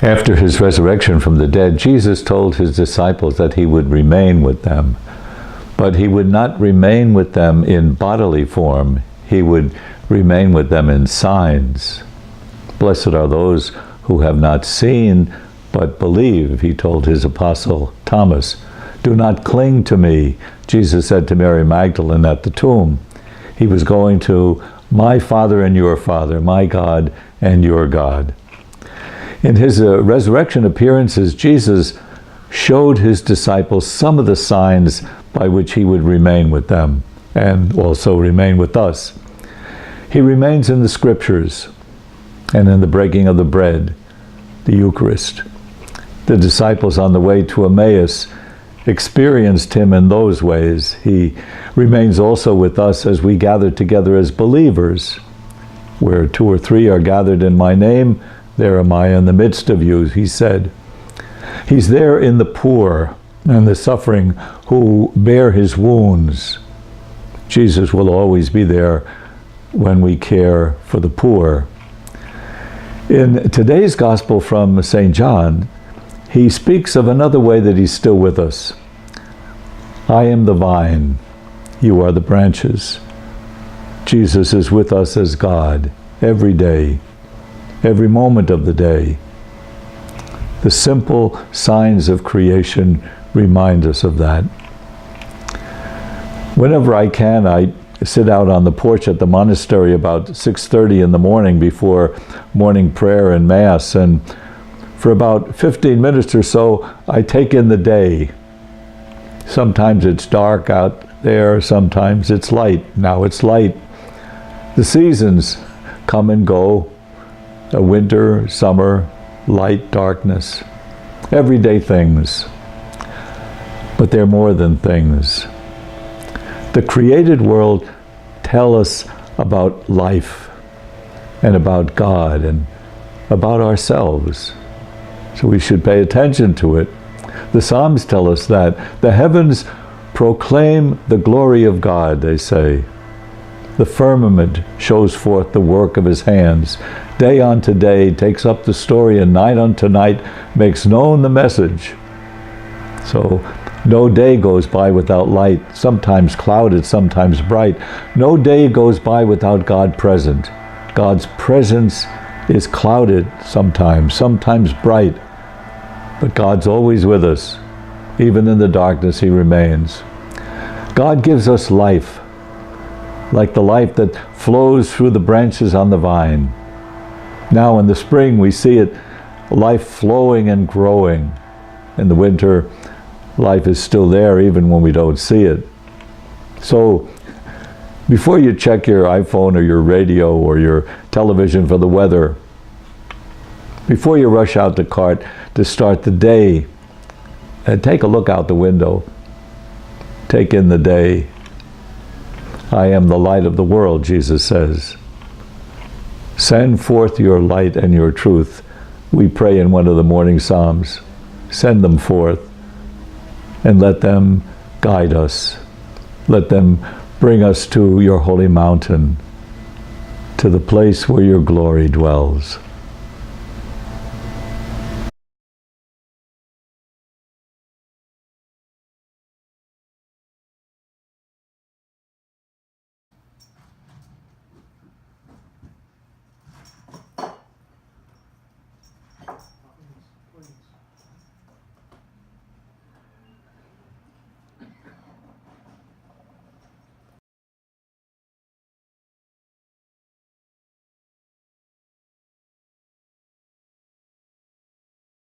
After his resurrection from the dead, Jesus told his disciples that he would remain with them. But he would not remain with them in bodily form. He would remain with them in signs. Blessed are those who have not seen but believe, he told his apostle Thomas. Do not cling to me, Jesus said to Mary Magdalene at the tomb. He was going to my Father and your Father, my God and your God. In his resurrection appearances, Jesus showed his disciples some of the signs by which he would remain with them and also remain with us. He remains in the Scriptures and in the breaking of the bread, the Eucharist. The disciples on the way to Emmaus experienced him in those ways. He remains also with us as we gather together as believers. Where 2 or 3 are gathered in my name, there am I in the midst of you, he said. He's there in the poor and the suffering who bear his wounds. Jesus will always be there when we care for the poor. In today's Gospel from St. John, he speaks of another way that he's still with us. I am the vine, you are the branches. Jesus is with us as God every day, every moment of the day. The simple signs of creation remind us of that. Whenever I can, I sit out on the porch at the monastery about 6:30 in the morning before morning prayer and Mass, and for about 15 minutes or so, I take in the day. Sometimes it's dark out there, sometimes it's light. Now it's light. The seasons come and go. Winter, summer, light, darkness. Everyday things. But they're more than things. The created world tell us about life and about God and about ourselves. So we should pay attention to it. The Psalms tell us that the heavens proclaim the glory of God, they say. The firmament shows forth the work of his hands. Day unto day takes up the story, and night unto night makes known the message. So no day goes by without light, sometimes clouded, sometimes bright. No day goes by without God present. God's presence is clouded sometimes bright. But God's always with us. Even in the darkness, he remains. God gives us life, like the life that flows through the branches on the vine. Now in the spring, we see it, life flowing and growing. In the winter, life is still there even when we don't see it. So, before you check your iPhone or your radio or your television for the weather, before you rush out the cart to start the day, and take a look out the window. Take in the day. I am the light of the world, Jesus says. Send forth your light and your truth. We pray in one of the morning Psalms. Send them forth and let them guide us. Let them bring us to your holy mountain, to the place where your glory dwells.